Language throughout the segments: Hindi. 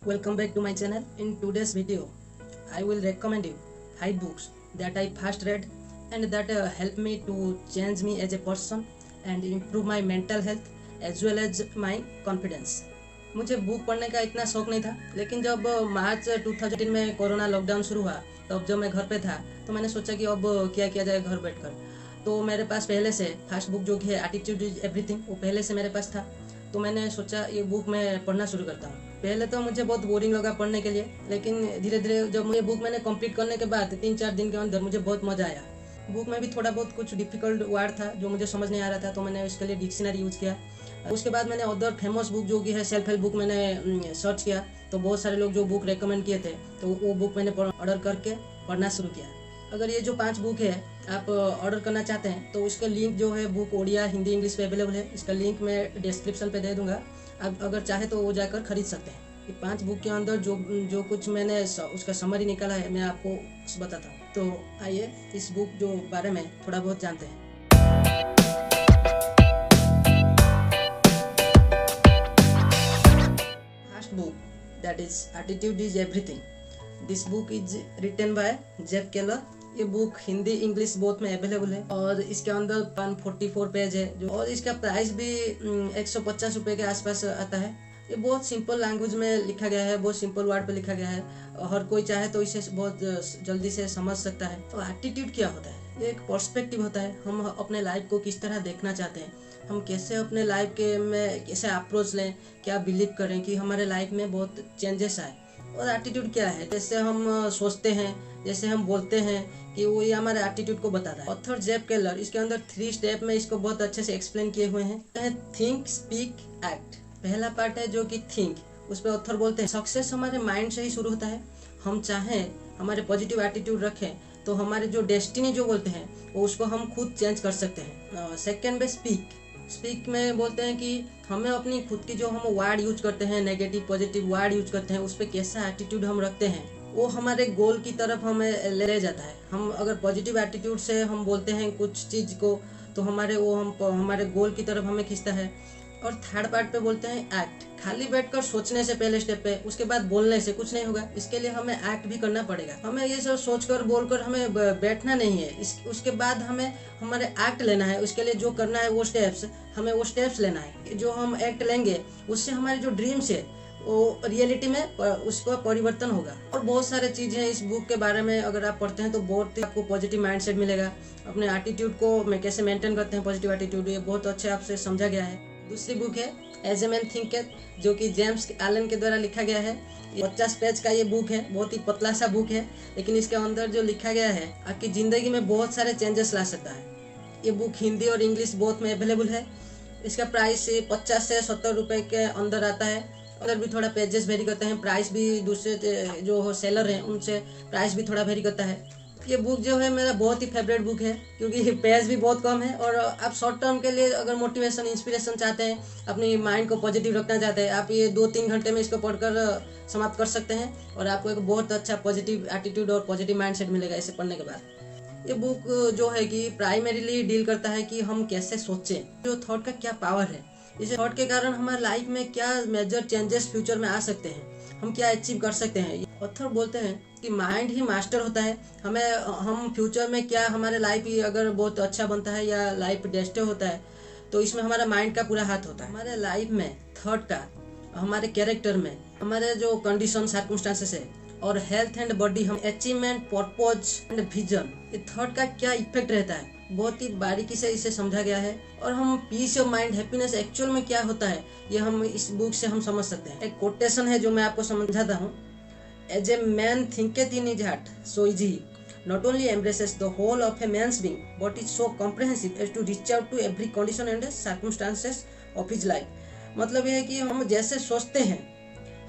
Welcome back to my channel. In today's video, I will recommend you 5 books that I first read and that helped me to change me as a person and improve my mental health as well as my confidence. मुझे बुक पढ़ने का इतना शौक नहीं था, लेकिन जब मार्च 2018 में कोरोना लॉकडाउन शुरू हुआ तब जब मैं घर पे था तो मैंने सोचा कि अब क्या किया जाए घर बैठकर। तो मेरे पास पहले से फर्स्ट बुक जो कि है एटीट्यूड इज एवरीथिंग, वो पहले से मेरे पास था। तो मैंने सोचा ये बुक मैं पढ़ना शुरू करता हूँ। पहले तो मुझे बहुत बोरिंग लगा पढ़ने के लिए, लेकिन धीरे धीरे जब मुझे बुक मैंने कंप्लीट करने के बाद 3-4 दिन के अंदर मुझे बहुत मज़ा आया। बुक में भी थोड़ा बहुत कुछ डिफिकल्ट वर्ड था जो मुझे समझ नहीं आ रहा था, तो मैंने इसके लिए डिक्शनरी यूज़ किया। उसके बाद मैंने अदर फेमस बुक जो कि है सेल्फ हेल्प बुक मैंने सर्च किया, तो बहुत सारे लोग जो बुक रेकमेंड किए थे तो वो बुक मैंने ऑर्डर करके पढ़ना शुरू किया। अगर ये जो 5 बुक है आप ऑर्डर करना चाहते हैं तो उसका लिंक जो है बुक ओडिया हिंदी इंग्लिश पे अवेलेबल है। इसका लिंक मैं डिस्क्रिप्शन पे दे दूंगा, आप अगर चाहे तो वो जाकर खरीद सकते हैं। ये 5 बुक के अंदर जो कुछ मैंने उसका समरी निकाला है मैं आपको बताता हूँ। तो आइए इस बुक जो बारे में थोड़ा बहुत जानते हैं। First book that is attitude is everything. This book is written by Jeff Keller. ये बुक हिंदी इंग्लिश बोथ में अवेलेबल है और इसके अंदर 144 पेज है जो, और इसका प्राइस भी 150 रुपये के आसपास आता है। ये बहुत सिंपल लैंग्वेज में लिखा गया है, बहुत सिंपल वर्ड पे लिखा गया है, हर कोई चाहे तो इसे बहुत जल्दी से समझ सकता है। तो एटीट्यूड क्या होता है? ये एक पर्सपेक्टिव होता है, हम अपने लाइफ को किस तरह देखना चाहते हैं, हम कैसे अपने लाइफ के में कैसे अप्रोच लें, क्या बिलीव करें कि हमारे लाइफ में बहुत चेंजेस आए। और एटीट्यूड क्या है, जैसे हम सोचते हैं, जैसे हम बोलते हैं, कि वो ये हमारे एटीट्यूड को बताता है। ऑथर जेफ केलर इसके अंदर 3 स्टेप में इसको बहुत अच्छे से एक्सप्लेन किए हुए हैं। Think, speak, act. पहला पार्ट है जो कि थिंक, उस पर ऑथर बोलते हैं सक्सेस हमारे माइंड से ही शुरू होता है। हम चाहें हमारे पॉजिटिव एटीट्यूड रखें तो हमारे जो डेस्टिनी जो बोलते हैं वो उसको हम खुद चेंज कर सकते हैं। सेकेंड पे स्पीक। स्पीक में बोलते हैं कि हमें अपनी खुद की जो हम वर्ड यूज करते हैं, नेगेटिव पॉजिटिव वर्ड यूज करते हैं, उस पर कैसा एटीट्यूड हम रखते हैं वो हमारे गोल की तरफ हमें ले जाता है। हम अगर पॉजिटिव एटीट्यूड से हम बोलते हैं कुछ चीज़ को तो हमारे गोल की तरफ हमें खींचता है। और थर्ड पार्ट पे बोलते हैं एक्ट। खाली बैठकर सोचने से पहले स्टेप पे, उसके बाद बोलने से कुछ नहीं होगा, इसके लिए हमें एक्ट भी करना पड़ेगा। हमें ये सब सोचकर बोलकर हमें बैठना नहीं है, उसके बाद हमें हमारे एक्ट लेना है। उसके लिए जो करना है वो स्टेप्स, हमें वो स्टेप्स लेना है। जो हम एक्ट लेंगे उससे हमारे जो ड्रीम्स है वो रियलिटी में उसका परिवर्तन होगा। और बहुत सारे चीज़ें इस बुक के बारे में अगर आप पढ़ते हैं तो बहुत आपको पॉजिटिव माइंडसेट मिलेगा। अपने एटीट्यूड को कैसे मेंटेन करते हैं पॉजिटिव एटीट्यूड, ये बहुत अच्छे आपसे समझा गया है। दूसरी बुक है एज ए मैन थिंकeth, जो कि जेम्स एलन के द्वारा लिखा गया है। 50 पेज का ये बुक है, बहुत ही पतला सा बुक है, लेकिन इसके अंदर जो लिखा गया है आपकी ज़िंदगी में बहुत सारे चेंजेस ला सकता है। ये बुक हिंदी और इंग्लिश बोथ में अवेलेबल है। इसका प्राइस 50 से 70 रुपये के अंदर आता है। अगर भी थोड़ा पेजेस वेरी करते हैं, प्राइस भी दूसरे जो सेलर हैं उनसे प्राइस भी थोड़ा वेरी करता है। ये बुक जो है मेरा बहुत ही फेवरेट बुक है, क्योंकि पेज भी बहुत कम है और आप शॉर्ट टर्म के लिए अगर मोटिवेशन इंस्पिरेशन चाहते हैं, अपनी माइंड को पॉजिटिव रखना चाहते हैं, आप ये 2-3 घंटे में इसको पढ़कर समाप्त कर सकते हैं और आपको एक बहुत अच्छा पॉजिटिव एटीट्यूड और पॉजिटिव माइंडसेट मिलेगा इसे पढ़ने के बाद। ये बुक जो है कि प्राइमरीली डील करता है कि हम कैसे सोचें, जो थॉट का क्या पावर है, इस थॉट के कारण हमारे लाइफ में क्या मेजर चेंजेस फ्यूचर में आ सकते हैं, हम क्या अचीव कर सकते हैं। ऑथर बोलते हैं कि माइंड ही मास्टर होता है। हम फ्यूचर में क्या हमारे लाइफ ही अगर बहुत अच्छा बनता है या लाइफ डेस्टे होता है तो इसमें हमारा माइंड का पूरा हाथ होता है। हमारे लाइफ में थॉट का, हमारे कैरेक्टर में, हमारे जो कंडीशन सर्कमस्टांसेस है और हेल्थ एंड बॉडी, हम अचीवमेंट, पर्पज एंड विजन, ये थॉट का क्या इफेक्ट रहता है बहुत ही बारीकी से इसे समझा गया है। और हम peace of mind, happiness actual में क्या होता है ये हम इस बुक से हम समझ सकते हैं। एक कोटेशन है जो मैं आपको समझाता हूँ। As a man thinketh in his heart, so is he. Not only embraces the whole of a man's being, but is so comprehensive as to reach out to every condition and circumstances of his life. मतलब ये है कि हम जैसे सोचते हैं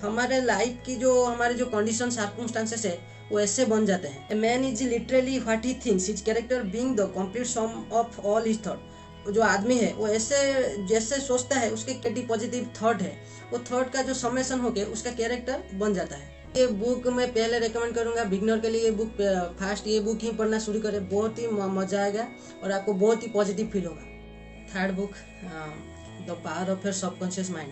हमारे लाइफ की हमारे जो कंडीशन सर्कमस्टांसेस है वो ऐसे बन जाते हैं। A man is literally what he thinks, his character being the complete sum of all his thought. जो आदमी है वो ऐसे जैसे सोचता है, उसके कैटी पॉजिटिव थॉट है, वो थॉट का जो समेशन होके उसका कैरेक्टर बन जाता है। ये बुक मैं पहले रेकमेंड करूंगा बिगनर के लिए। ये बुक फास्ट ये बुक ही पढ़ना शुरू करें, बहुत ही मजा आएगा और आपको बहुत ही पॉजिटिव फील होगा। Third book the power of your subconscious mind,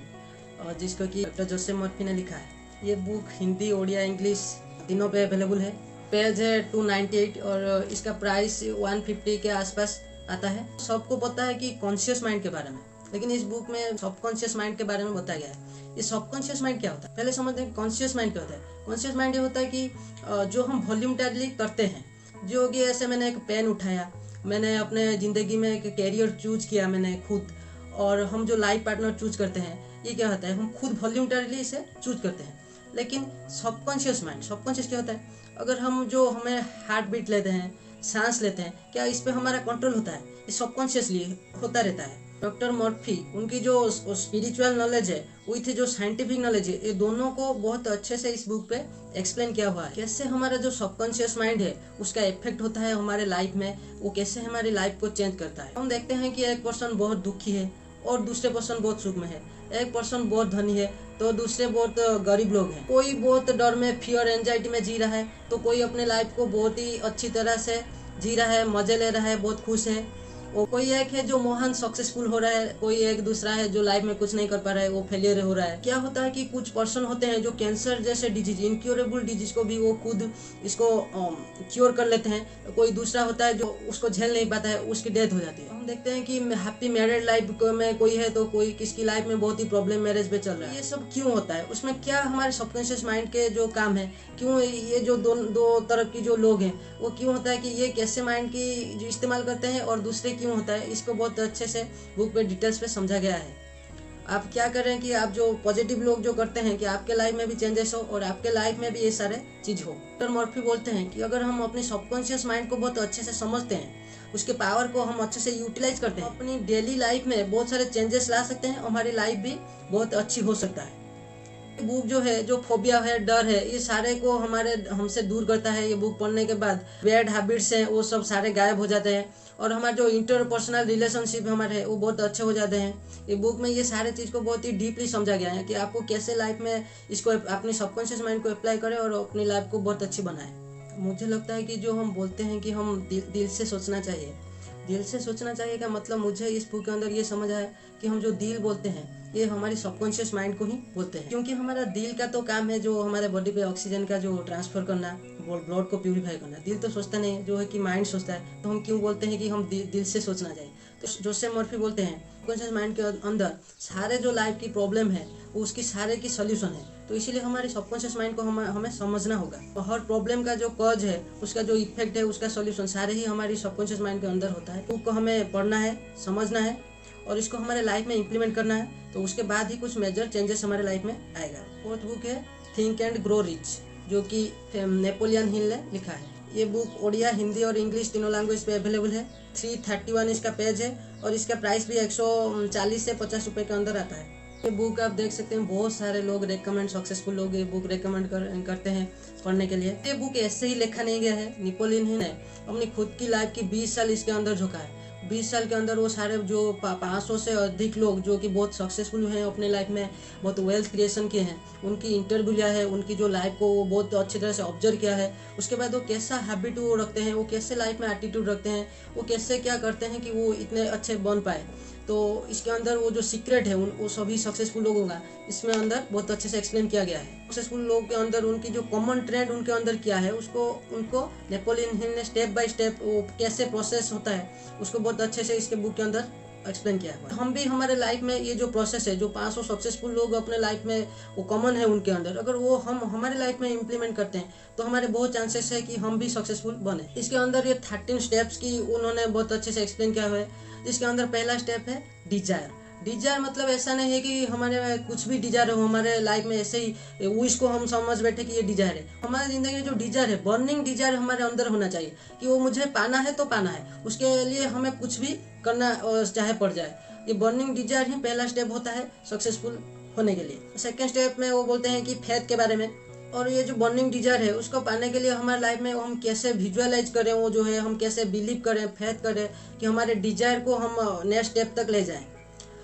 और जिसको कि डॉक्टर जोसेफ मर्फी ने लिखा है। ये बुक हिंदी, उड़िया, इंग्लिश तीनों पे अवेलेबल है। पेज है 298 और इसका प्राइस 150 के आसपास आता है। सबको पता है कि कॉन्शियस माइंड के बारे में, लेकिन इस बुक में सबकॉन्शियस माइंड के बारे में बताया गया है। ये सबकॉन्शियस माइंड क्या होता है, पहले समझते हैं कॉन्शियस माइंड क्या होता है। कॉन्शियस माइंड ये होता है कि जो हम वॉल्यूंटरली करते हैं, जो कि ऐसे मैंने एक पेन उठाया, मैंने अपने ज़िंदगी में एक कैरियर चूज किया मैंने खुद, और हम जो लाइफ पार्टनर चूज करते हैं, ये क्या होता है, हम खुद वॉल्यूंटरली इसे चूज करते हैं। लेकिन सबकॉन्शियस माइंड, सबकॉन्शियस क्या होता है, अगर हम जो हमें हार्ट बीट लेते हैं, सांस लेते हैं, क्या इस पे हमारा कंट्रोल होता है, ये सबकॉन्शियसली होता रहता है। डॉक्टर मर्फी, उनकी जो स्पिरिचुअल नॉलेज है विथ जो साइंटिफिक नॉलेज है, ये दोनों को बहुत अच्छे से इस बुक पे एक्सप्लेन किया हुआ है। कैसे हमारा जो सबकॉन्शियस माइंड है उसका इफेक्ट होता है हमारे लाइफ में, वो कैसे हमारी लाइफ को चेंज करता है। हम देखते हैं कि एक पर्सन बहुत दुखी है और दूसरे पर्सन बहुत सुख में है, एक पर्सन बहुत धनी है तो दूसरे बहुत गरीब लोग हैं, कोई बहुत डर में, फियर, एंजाइटी में जी रहा है, तो कोई अपने लाइफ को बहुत ही अच्छी तरह से जी रहा है, मजे ले रहा है, बहुत खुश है। और कोई एक है जो महान सक्सेसफुल हो रहा है, कोई एक दूसरा है जो लाइफ में कुछ नहीं कर पा रहा है, वो फेलियर हो रहा है। क्या होता है कि कुछ पर्सन होते हैं जो कैंसर जैसे डिजीज, इनक्योरेबल डिजीज को भी वो खुद इसको क्योर कर लेते हैं। कोई दूसरा होता है जो उसको झेल नहीं पाता है, उसकी डेथ हो जाती है। हम देखते हैं कि हैप्पी मैरिड लाइफ में कोई है तो कोई किसकी लाइफ में बहुत ही प्रॉब्लम मैरिज पे चल रहा है। ये सब क्यों होता है, उसमें क्या हमारे सबकॉन्शियस माइंड के जो काम है, क्यों ये जो दो तरफ की जो लोग हैं वो क्यों होता है कि ये कैसे माइंड की जो इस्तेमाल करते हैं और दूसरे क्यों होता है, इसको बहुत अच्छे से बुक पे डिटेल्स पे समझा गया है। आप क्या करें कि आप जो पॉजिटिव लोग जो करते हैं कि आपके लाइफ में भी चेंजेस हो और आपके लाइफ में भी ये सारे चीज हो। डॉक्टर मर्फी बोलते हैं कि अगर हम अपने सबकॉन्शियस माइंड को बहुत अच्छे से समझते हैं, उसके पावर को हम अच्छे से यूटिलाइज करते हैं, अपनी डेली लाइफ में बहुत सारे चेंजेस ला सकते हैं, हमारी लाइफ भी बहुत अच्छी हो सकता है। बुक जो है, जो फोबिया है, डर है, ये सारे को हमारे हमसे दूर करता है। ये बुक पढ़ने के बाद बैड हैबिट्स हैं वो सब सारे गायब हो जाते हैं और हमारे जो इंटरपर्सनल रिलेशनशिप हमारे हैं वो बहुत अच्छे हो जाते हैं। ये बुक में ये सारे चीज़ को बहुत ही डीपली समझा गया है कि आपको कैसे लाइफ में इसको अपने सबकॉन्शियस माइंड को अप्लाई करें और अपनी लाइफ को बहुत अच्छी बनाएं। मुझे लगता है कि जो हम बोलते हैं कि हम दिल से सोचना चाहिए, दिल से सोचना चाहिए का मतलब मुझे इस बुक के अंदर ये समझ आया कि हम जो दिल बोलते हैं ये हमारी सबकॉन्शियस माइंड को ही बोलते हैं, क्योंकि हमारा दिल का तो काम है जो हमारे बॉडी पे ऑक्सीजन का जो ट्रांसफर करना, ब्लड को प्यूरिफाई करना। दिल तो सोचता नहीं, जो है कि माइंड सोचता है। तो हम क्यों बोलते हैं कि हम दिल से सोचना चाहिए। तो जोसेफ मर्फी बोलते हैं सबकॉन्शियस माइंड के अंदर सारे जो लाइफ की प्रॉब्लम है वो उसकी सारे की सोल्यूशन है। तो इसीलिए हमारे सबकॉन्शियस माइंड को हमें समझना होगा। तो हर प्रॉब्लम का जो कॉज है, उसका जो इफेक्ट है, उसका सोल्यूशन सारे ही हमारी सबकॉन्शियस माइंड के अंदर होता है। बुक को हमें पढ़ना है, समझना है और इसको हमारे लाइफ में इम्प्लीमेंट करना है, तो उसके बाद ही कुछ मेजर चेंजेस हमारे लाइफ में आएगा। फोर्थ बुक है थिंक एंड ग्रो रिच, जो कि नेपोलियन हिल ने लिखा है। ये बुक उड़िया, हिंदी और इंग्लिश तीनों लैंग्वेज पे अवेलेबल है। 331 इसका पेज है और इसका प्राइस भी 140 से 50 रुपये के अंदर आता है। ये बुक आप देख सकते हैं बहुत सारे लोग रेकमेंड, सक्सेसफुल लोग ये बुक रेकमेंड करते हैं पढ़ने के लिए। ये बुक ऐसे ही लिखा नहीं गया है, नेपोलियन हिल ने अपनी खुद की लाइफ की 20 साल इसके अंदर झोंका है। 20 साल के अंदर वो सारे जो 500 से अधिक लोग जो कि बहुत सक्सेसफुल हैं अपने लाइफ में, बहुत वेल्थ क्रिएशन किए हैं, उनकी इंटरव्यू लिया है, उनकी जो लाइफ को वो बहुत अच्छी तरह से ऑब्जर्व किया है। उसके बाद वो कैसा हैबिट वो रखते हैं, वो कैसे लाइफ में एटीट्यूड रखते हैं, वो कैसे क्या करते हैं कि वो इतने अच्छे बन पाए। तो इसके अंदर वो जो सीक्रेट है वो सभी सक्सेसफुल लोगों का इसमें अंदर बहुत अच्छे से एक्सप्लेन किया गया है। सक्सेसफुल लोग के अंदर उनकी जो कॉमन ट्रेंड उनके अंदर क्या है उनको नेपोलियन हिल ने स्टेप बाय स्टेप वो कैसे प्रोसेस होता है उसको बहुत अच्छे से इसके बुक के अंदर एक्सप्लेन किया है। हम भी हमारे लाइफ में ये जो प्रोसेस है, जो 500 सक्सेसफुल लोग अपने लाइफ में वो कॉमन है उनके अंदर, अगर वो हम हमारे लाइफ में इम्प्लीमेंट करते हैं तो हमारे बहुत चांसेस है कि हम भी सक्सेसफुल बने। इसके अंदर ये 13 स्टेप्स की उन्होंने बहुत अच्छे से एक्सप्लेन किया हुआ है। इसके अंदर पहला स्टेप है डिजायर। डिजायर मतलब ऐसा नहीं है कि हमारे कुछ भी डिजायर हो हमारे लाइफ में, ऐसे ही विश को हम समझ बैठे कि ये डिजायर है। हमारी जिंदगी में जो डिजायर है, बर्निंग डिजायर हमारे अंदर होना चाहिए कि वो मुझे पाना है तो पाना है, उसके लिए हमें कुछ भी करना चाहे पड़ जाए। ये बर्निंग डिजायर ही पहला स्टेप होता है सक्सेसफुल होने के लिए। सेकेंड स्टेप में वो बोलते हैं कि फेथ के बारे में, और ये जो बर्निंग डिजायर है उसको पाने के लिए हमारे लाइफ में हम कैसे विजुअलाइज करें, वो जो है हम कैसे बिलीव करें, फेथ करें कि हमारे डिजायर को हम नेक्स्ट स्टेप तक ले जाएं।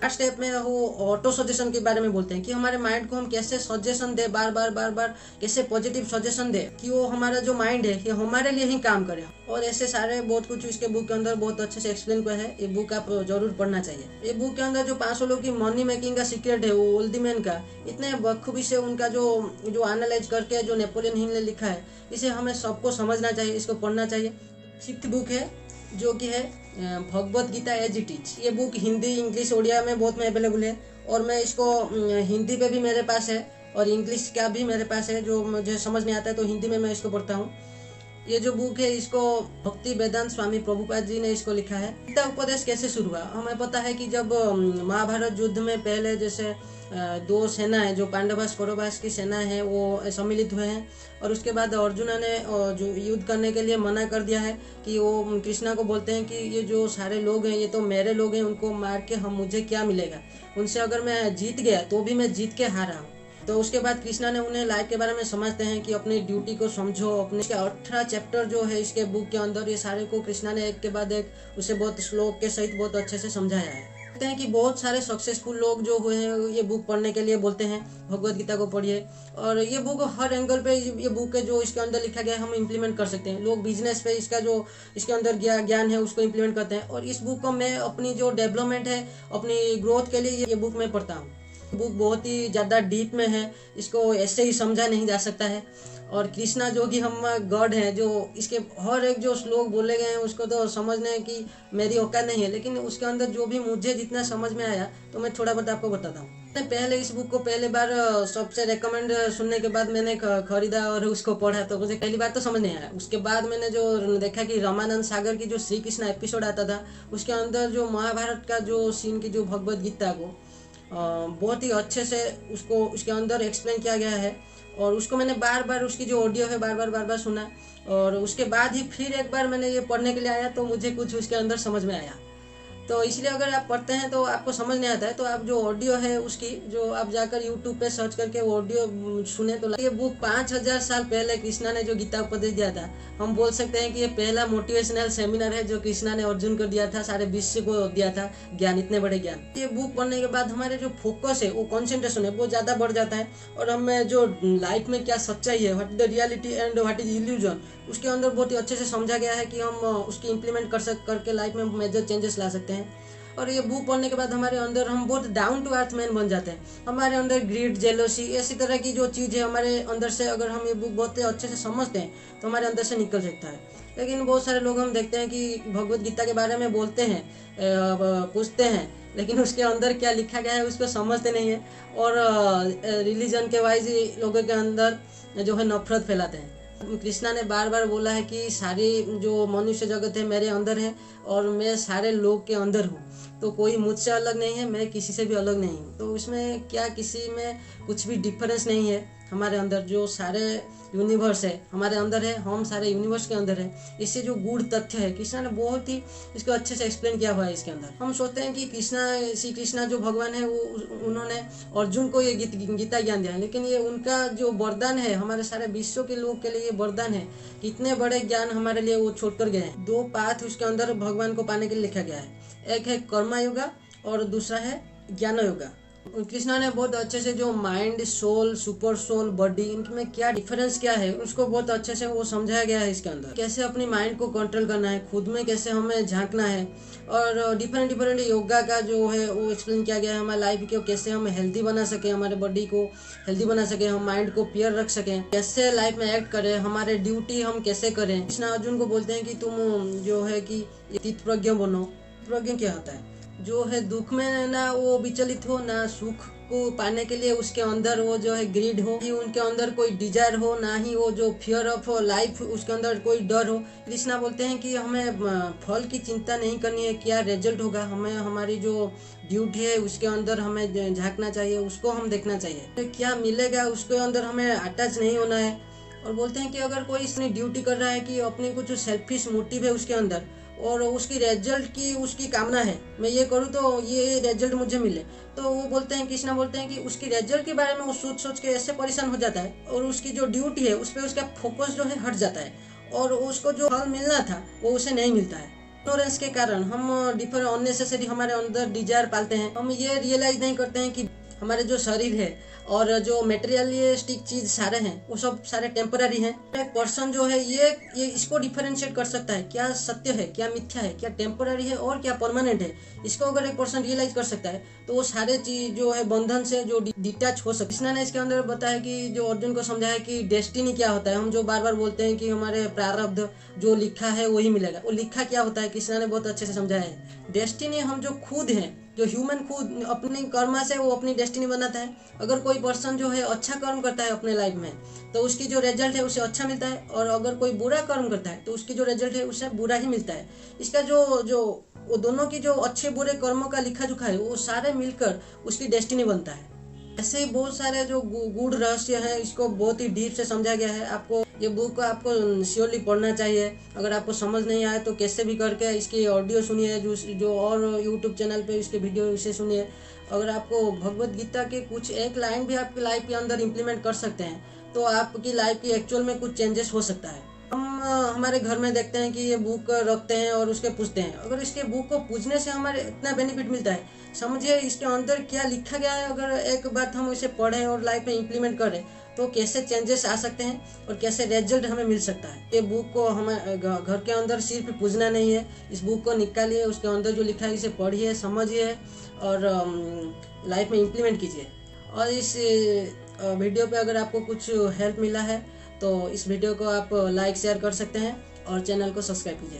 फर्स्ट स्टेप में वो ऑटो सजेशन के बारे में बोलते हैं कि हमारे माइंड को हम कैसे सजेशन दे, बार बार कैसे पॉजिटिव सजेशन दे कि वो हमारा जो माइंड है ये हमारे लिए ही काम करे। और ऐसे सारे बहुत कुछ इसके बुक के अंदर बहुत अच्छे से एक्सप्लेन किया है। ये बुक आप जरूर पढ़ना चाहिए। ये बुक के अंदर जो 500 लोगों की मनी मेकिंग का सीक्रेट है वो ओल्डी मैन का, इतने बखूबी से उनका जो एनालाइज करके जो नेपोलियन हिल ने लिखा है, इसे हमें सबको समझना चाहिए, इसको पढ़ना चाहिए। 6th बुक है जो कि है Bhagavad Gita as it is. ये बुक हिंदी, इंग्लिश, उड़िया में बहुत में अवेलेबल है और मैं इसको हिंदी पे भी मेरे पास है और इंग्लिश का भी मेरे पास है। जो मुझे समझ नहीं आता है तो हिंदी में मैं इसको पढ़ता हूँ। ये जो बुक है इसको भक्ति वेदांत स्वामी प्रभुपाद जी ने इसको लिखा है। गीता उपदेश कैसे शुरू हुआ? हमें पता है कि जब महाभारत युद्ध में पहले जैसे 2 सेना है, जो पांडवास कौरवास की सेना है, वो सम्मिलित हुए हैं और उसके बाद अर्जुन ने जो युद्ध करने के लिए मना कर दिया है कि वो कृष्णा को बोलते हैं कि ये जो सारे लोग हैं ये तो मेरे लोग हैं, उनको मार के मुझे क्या मिलेगा, उनसे अगर मैं जीत गया तो भी मैं जीत के हारा हूँ। तो उसके बाद कृष्णा ने उन्हें लाइफ के बारे में समझते हैं कि अपनी ड्यूटी को समझो। अपने 18 चैप्टर जो है इसके बुक के अंदर, ये सारे को कृष्णा ने एक के बाद एक उसे बहुत श्लोक के सहित बहुत अच्छे से समझाया है। कहते हैं कि बहुत सारे सक्सेसफुल लोग जो हुए हैं ये बुक पढ़ने के लिए बोलते हैं भगवत गीता को पढ़िए। और ये बुक हर एंगल पे, ये बुक है जो इसके अंदर लिखा गया है हम इम्प्लीमेंट कर सकते हैं। लोग बिजनेस पे इसका जो इसके अंदर ज्ञान है उसको इम्प्लीमेंट करते हैं। और इस बुक को मैं अपनी जो डेवलपमेंट है, अपनी ग्रोथ के लिए ये बुक मैं पढ़ता हूँ। बुक बहुत ही ज़्यादा डीप में है, इसको ऐसे ही समझा नहीं जा सकता है। और कृष्णा जो कि हम गॉड हैं, जो इसके हर एक जो श्लोक बोले गए हैं उसको तो समझने की मेरी औकात नहीं है, लेकिन उसके अंदर जो भी मुझे जितना समझ में आया तो मैं थोड़ा बहुत आपको बताता हूँ। मैंने पहले इस बुक को पहले बार सबसे रेकमेंड सुनने के बाद मैंने खरीदा और उसको पढ़ा, तो मुझे पहली बार तो समझ नहीं आया। उसके बाद मैंने जो देखा कि रामानंद सागर की जो श्री कृष्णा एपिसोड आता था उसके अंदर जो महाभारत का जो सीन की जो भगवत गीता को बहुत ही अच्छे से उसको उसके अंदर एक्सप्लेन किया गया है। और उसको मैंने बार बार उसकी जो ऑडियो है बार बार सुना और उसके बाद ही फिर एक बार मैंने ये पढ़ने के लिए आया तो मुझे कुछ उसके अंदर समझ में आया। तो इसलिए अगर आप पढ़ते हैं तो आपको समझ नहीं आता है तो आप जो ऑडियो है उसकी जो आप जाकर यूट्यूब पे सर्च करके वो ऑडियो सुने तो ये बुक 5000 साल पहले कृष्णा ने जो गीता उपदेश दिया था, हम बोल सकते हैं कि ये पहला मोटिवेशनल सेमिनार है जो कृष्णा ने अर्जुन को दिया था, सारे विश्व को दिया था ज्ञान, इतने बड़े ज्ञान। ये बुक पढ़ने के बाद हमारे जो फोकस है, वो कॉन्सेंट्रेशन है, वो ज़्यादा बढ़ जाता है और हमें जो लाइफ में क्या सच्चाई है, what is the reality and what is illusion, उसके अंदर बहुत ही अच्छे से समझा गया है कि हम उसकी इम्प्लीमेंट करके लाइफ में मेजर चेंजेस ला सकते हैं। और ये बुक पढ़ने के बाद हमारे अंदर हम बहुत डाउन टू अर्थ मैन बन जाते हैं। हमारे अंदर ग्रीड, जेलोसी, ऐसी तरह की जो चीज़ है हमारे अंदर से अगर हम ये बुक बहुत अच्छे से समझते हैं तो हमारे अंदर से निकल सकता है। लेकिन बहुत सारे लोग हम देखते हैं कि भगवत गीता के बारे में बोलते हैं, पूछते हैं, लेकिन उसके अंदर क्या लिखा गया है उसको समझते नहीं है और रिलीजन के वाइज लोगों के अंदर जो है नफरत फैलाते हैं। कृष्णा ने बार बार बोला है कि सारी जो मनुष्य जगत है मेरे अंदर है और मैं सारे लोग के अंदर हूँ, तो कोई मुझसे अलग नहीं है, मैं किसी से भी अलग नहीं हूँ। तो इसमें क्या किसी में कुछ भी डिफरेंस नहीं है। हमारे अंदर जो सारे यूनिवर्स है हमारे अंदर है, हम सारे यूनिवर्स के अंदर है। इससे जो गूढ़ तथ्य है कृष्णा ने बहुत ही इसको अच्छे से एक्सप्लेन किया हुआ है इसके अंदर। हम सोचते हैं कि श्री कृष्णा जो भगवान है वो उन्होंने अर्जुन को ये गीता ज्ञान दिया है, लेकिन ये उनका जो वरदान है हमारे सारे विश्व के लोग के लिए वरदान है। कितने बड़े ज्ञान हमारे लिए वो छोड़ कर गए हैं। 2 पाथ उसके अंदर भगवान को पाने के लिए लिखा गया है, एक है कर्मा योगा और दूसरा है ज्ञान योगा। कृष्णा ने बहुत अच्छे से जो mind, soul, super soul, body, इनमें क्या डिफरेंस क्या है उसको बहुत अच्छे से वो समझाया गया है इसके अंदर। कैसे अपनी माइंड को कंट्रोल करना है, खुद में कैसे हमें झांकना है और डिफरेंट योगा का जो है वो एक्सप्लेन किया गया है। हमारे लाइफ को कैसे हम हेल्दी बना सके, हमारे बॉडी को हेल्दी बना सके, हम माइंड को प्योर रख सकें, कैसे लाइफ में एक्ट करें, हमारे ड्यूटी हम कैसे करें। कृष्णा अर्जुन को बोलते हैं कि तुम जो है कि तीत प्रज्ञ बनो। प्रज्ञ क्या होता है? जो है दुख में ना वो विचलित हो, ना सुख को पाने के लिए उसके अंदर वो जो है ग्रीड हो, कि उनके अंदर कोई डिजायर हो, ना ही वो जो फियर ऑफ लाइफ उसके अंदर कोई डर हो। कृष्णा बोलते हैं कि हमें फल की चिंता नहीं करनी है, क्या रिजल्ट होगा, हमें हमारी जो ड्यूटी है उसके अंदर हमें झांकना चाहिए, उसको हम देखना चाहिए, क्या मिलेगा उसके अंदर हमें अटैच नहीं होना है। और बोलते हैं कि अगर कोई इसने ड्यूटी कर रहा है कि अपनी कुछ सेल्फिश मोटिव है उसके अंदर और उसकी रिजल्ट की उसकी कामना है, मैं ये करूँ तो ये रिजल्ट मुझे मिले, तो वो बोलते हैं, कृष्णा बोलते हैं कि उसकी रिजल्ट के बारे में वो सोच के ऐसे परेशान हो जाता है और उसकी जो ड्यूटी है उस पर उसका फोकस जो है हट जाता है और उसको जो फल मिलना था वो उसे नहीं मिलता है। इग्नोरेंस के कारण हम डिफर अननेसेसरी हमारे अंदर डिजायर पालते हैं। हम ये रियलाइज नहीं करते हैं कि हमारे जो शरीर है और जो मेटेरियलिस्टिक चीज सारे हैं वो सब सारे टेम्पररी हैं। एक पर्सन जो है ये इसको डिफरेंशिएट कर सकता है, क्या सत्य है, क्या मिथ्या है, क्या टेम्पररी है और क्या परमानेंट है। इसको अगर एक पर्सन रियलाइज कर सकता है तो वो सारे चीज जो है बंधन से जो डिटैच हो सकता है। कृष्णा ने इसके अंदर बताया कि जो अर्जुन को समझाया कि डेस्टिनी क्या होता है। हम जो बार बार बोलते हैं कि हमारे प्रारब्ध जो लिखा है वही मिलेगा, वो लिखा क्या होता है कृष्णा ने बहुत अच्छे से समझाया है। डेस्टिनी हम जो खुद हैं, जो ह्यूमन खुद अपनी कर्मा से वो अपनी डेस्टिनी बनाता है। अगर कोई पर्सन जो है अच्छा कर्म करता है अपने लाइफ में तो उसकी जो रिजल्ट है उसे अच्छा मिलता है, और अगर कोई बुरा कर्म करता है तो उसकी जो रिजल्ट है उसे बुरा ही मिलता है। इसका जो वो दोनों की जो अच्छे बुरे कर्मों का लिखा जोखा है वो सारे मिलकर उसकी डेस्टिनी बनता है। ऐसे ही बहुत सारे जो गूढ़ रहस्य है इसको बहुत ही डीप से समझा गया है। आपको ये बुक आपको श्योरली पढ़ना चाहिए। अगर आपको समझ नहीं आए तो कैसे भी करके इसकी ऑडियो सुनिए, जो और यूट्यूब चैनल पे इसके वीडियो इसे सुनिए। अगर आपको भगवत गीता के कुछ एक लाइन भी आपकी लाइफ के अंदर इम्प्लीमेंट कर सकते हैं तो आपकी लाइफ की एक्चुअल में कुछ चेंजेस हो सकता है। हम हमारे घर में देखते हैं कि ये बुक रखते हैं और उसके पूछते हैं। अगर इसके बुक को पूछने से हमारे इतना बेनिफिट मिलता है, समझिए इसके अंदर क्या लिखा गया है। अगर एक बात हम इसे पढ़ें और लाइफ में इम्प्लीमेंट करें तो कैसे चेंजेस आ सकते हैं और कैसे रिजल्ट हमें मिल सकता है। ये बुक को हमें घर के अंदर सिर्फ पूछना नहीं है, इस बुक को निकालिए, उसके अंदर जो लिखा है इसे पढ़िए, समझिए और लाइफ में इम्प्लीमेंट कीजिए। और इस वीडियो पे अगर आपको कुछ हेल्प मिला है तो इस वीडियो को आप लाइक शेयर कर सकते हैं और चैनल को सब्सक्राइब कीजिए।